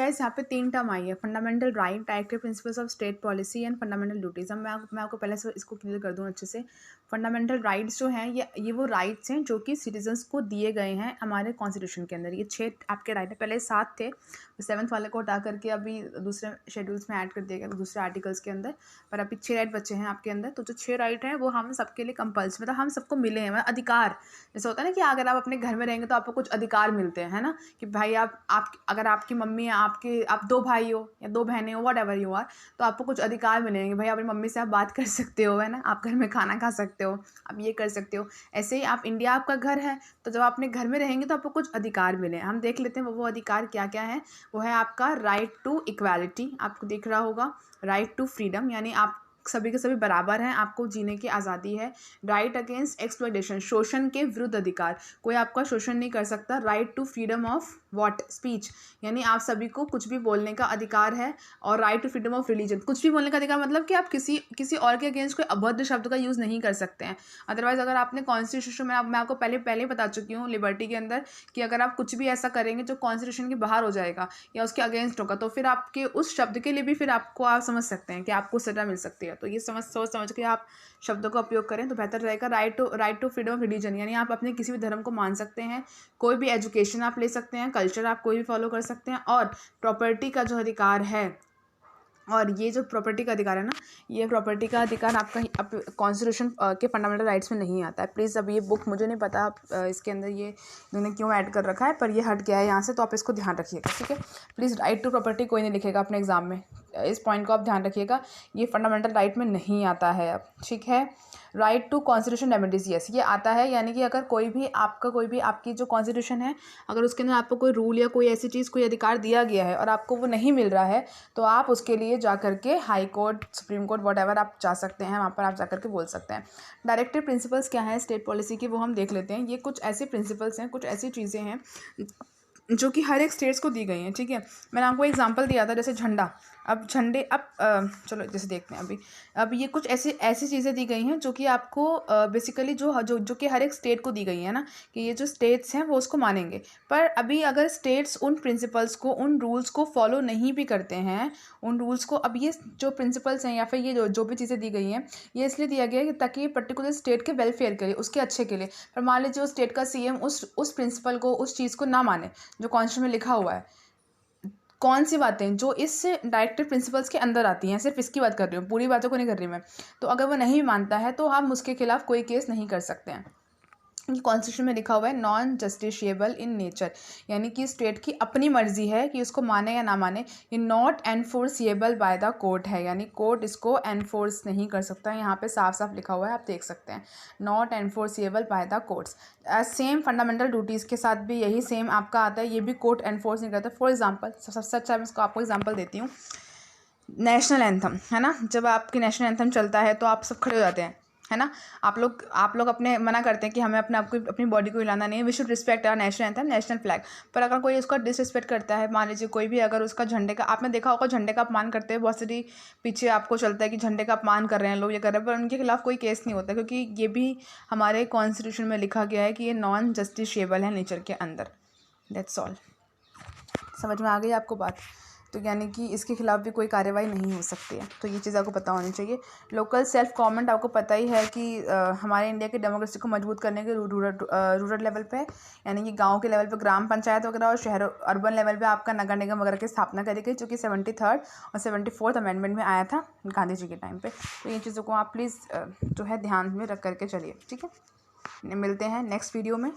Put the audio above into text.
Guys यहाँ पे 3 term आई है, fundamental right, directive principles of state policy and fundamental duties. अब मैं आपको पहले से इसको क्लियर कर दूँ अच्छे से। फंडामेंटल राइट्स जो हैं ये वो राइट्स हैं जो कि सिटीजन्स को दिए गए हैं हमारे कॉन्स्टिट्यूशन के अंदर। ये 6 आपके राइट है, पहले 7 थे, 7th वाले को हटा करके अभी दूसरे शेड्यूल्स में ऐड कर दिया गया दूसरे आर्टिकल्स के अंदर, पर अभी 6 राइट बचे हैं आपके अंदर। तो जो 6 राइट हैं वो हम सबके लिए कंपल्सरी, मतलब हम सबको मिले हैं, मतलब अधिकार। जैसे होता है ना कि अगर आप अपने घर में रहेंगे तो आपको कुछ अधिकार मिलते हैं, है ना, कि भाई आप अगर आपकी मम्मी आप 2 भाई हो या 2 बहनें हो, वट एवर यू आर, तो आपको कुछ अधिकार मिलेंगे। भाई अपनी मम्मी से आप बात कर सकते हो, है ना, आप घर में खाना खा सकते हो, आप ये कर सकते हो। ऐसे ही आप इंडिया आपका घर है, तो जब आप अपने घर में रहेंगे तो आपको कुछ अधिकार मिले। हम देख लेते हैं वो अधिकार क्या क्या है। वो है आपका राइट टू इक्वालिटी, आपको दिख रहा होगा, राइट टू फ्रीडम, यानी आप सभी के सभी बराबर हैं, आपको जीने की आज़ादी है। राइट अगेंस्ट एक्सप्लॉयटेशन, शोषण के विरुद्ध अधिकार, कोई आपका शोषण नहीं कर सकता। Right to freedom of what, speech, यानी आप सभी को कुछ भी बोलने का अधिकार है। और right to freedom of religion, कुछ भी बोलने का अधिकार मतलब कि आप किसी और के अगेंस्ट कोई अभद्र शब्द का यूज़ नहीं कर सकते हैं। अदरवाइज अगर आपने कॉन्स्टिट्यूशन में, मैं आपको पहले बता चुकी हूँ लिबर्टी के अंदर, कि अगर आप कुछ भी ऐसा करेंगे जो कॉन्स्टिट्यूशन के बाहर हो जाएगा या उसके अगेंस्ट होगा, तो फिर आपके उस शब्द के लिए भी फिर आप समझ सकते हैं कि आपको सजा मिल सकती है। तो ये सोच समझ के आप शब्दों का उपयोग करें तो बेहतर रहेगा। Right to freedom of religion, यानी आप अपने किसी भी धर्म को मान सकते हैं, कोई भी एजुकेशन आप ले सकते हैं, कल्चर आप कोई भी फॉलो कर सकते हैं। और प्रॉपर्टी का जो अधिकार है, और ये जो प्रॉपर्टी का अधिकार है ना, ये प्रॉपर्टी का अधिकार आपका कॉन्स्टिट्यूशन के फंडामेंटल राइट्स में नहीं आता है। प्लीज़, अब ये बुक मुझे नहीं पता इसके अंदर ये इन्होंने क्यों ऐड कर रखा है, पर ये हट गया है यहाँ से, तो आप इसको ध्यान रखिएगा, ठीक है। प्लीज़, राइट टू प्रॉपर्टी कोई नहीं लिखेगा अपने एग्जाम में, इस पॉइंट को आप ध्यान रखिएगा, ये फंडामेंटल राइट में नहीं आता है अब, ठीक है। Right to constitution remedies, yes, ये आता है, यानी कि अगर कोई भी आपकी जो कॉन्स्टिट्यूशन है, अगर उसके अंदर आपको कोई रूल या कोई ऐसी चीज़, कोई अधिकार दिया गया है और आपको वो नहीं मिल रहा है, तो आप उसके लिए जा करके high court, supreme court, what ever आप जा सकते हैं, वहाँ पर आप जा करके बोल सकते हैं। डायरेक्टिव प्रिंसिपल्स क्या है स्टेट पॉलिसी की, वो हम देख लेते हैं। ये कुछ ऐसे प्रिंसिपल्स हैं, कुछ ऐसी चीज़ें हैं जो कि हर एक स्टेट्स को दी गई हैं, ठीक है। मैंने आपको एग्जांपल दिया था, जैसे झंडा। अब झंडे, चलो जैसे देखते हैं अब ये कुछ ऐसी चीज़ें दी गई हैं जो कि आपको बेसिकली जो कि हर एक स्टेट को दी गई है ना, कि ये जो स्टेट्स हैं वो उसको मानेंगे। पर अभी अगर स्टेट्स उन प्रिंसिपल्स को, उन रूल्स को फॉलो नहीं भी करते हैं, उन रूल्स को, अब ये जो प्रिंसिपल्स हैं या फिर ये जो भी चीज़ें दी गई हैं, ये इसलिए दिया गया है कि ताकि ये पर्टिकुलर स्टेट के वेलफेयर के लिए, उसके अच्छे के लिए। पर मान लीजिए उस स्टेट का सीएम उस प्रिंसिपल को, उस चीज़ को ना माने जो कॉन्स्टिट्यूशन में लिखा हुआ है। कौन सी बातें जो इस डायरेक्टिव प्रिंसिपल्स के अंदर आती हैं, सिर्फ इसकी बात कर रही हूँ, पूरी बातों को नहीं कर रही मैं। तो अगर वो नहीं मानता है तो हम उसके खिलाफ कोई केस नहीं कर सकते हैं। कॉन्स्टिट्यूशन में लिखा हुआ है नॉन जस्टिशिएबल इन नेचर, यानी कि स्टेट की अपनी मर्जी है कि उसको माने या ना माने। ये not enforceable by the court है, यानी कोर्ट इसको एनफोर्स नहीं कर सकता है। यहाँ पे साफ साफ लिखा हुआ है, आप देख सकते हैं, not enforceable by the courts. Same fundamental duties के साथ भी यही सेम आपका आता है, ये भी कोर्ट एनफोर्स नहीं करता। फॉर एग्जाम्पल, सबसे अच्छा मैं इसको आपको एग्जाम्पल देती हूँ, नेशनल एंथम, है ना। जब आपकी नेशनल एंथम चलता है तो आप सब खड़े हो जाते हैं, है ना। आप लोग अपने मना करते हैं कि हमें अपनी बॉडी को हिलाना नहीं है, we should respect our national anthem, national flag. पर अगर कोई उसका डिसरिस्पेक्ट करता है, मान लीजिए कोई भी अगर उसका झंडे का, आपने देखा होगा झंडे का अपमान करते हैं, बहुत सारी पीछे आपको चलता है कि झंडे का अपमान कर रहे हैं लोग, ये कर रहे हैं, पर उनके खिलाफ कोई केस नहीं होता, क्योंकि ये भी हमारे कॉन्स्टिट्यूशन में लिखा गया है कि ये नॉन जस्टिशिएबल है नेचर के अंदर। That's all. समझ में आ गई आपको बात? तो यानी कि इसके खिलाफ भी कोई कार्रवाई नहीं हो सकती है, तो ये चीज़ आपको पता होनी चाहिए। लोकल सेल्फ गवर्नमेंट, आपको पता ही है कि हमारे इंडिया की डेमोक्रेसी को मजबूत करने के रूरल लेवल पे, यानी कि गांव के लेवल पे ग्राम पंचायत वगैरह, और शहर अर्बन लेवल पे आपका नगर निगम वगैरह की स्थापना करी गई, जो कि 73rd और 74th अमेंडमेंट में आया था गांधी जी के टाइम पर। तो ये चीज़ों को आप प्लीज़ जो है ध्यान में रख करके चलिए, ठीक है। मिलते हैं नेक्स्ट वीडियो में।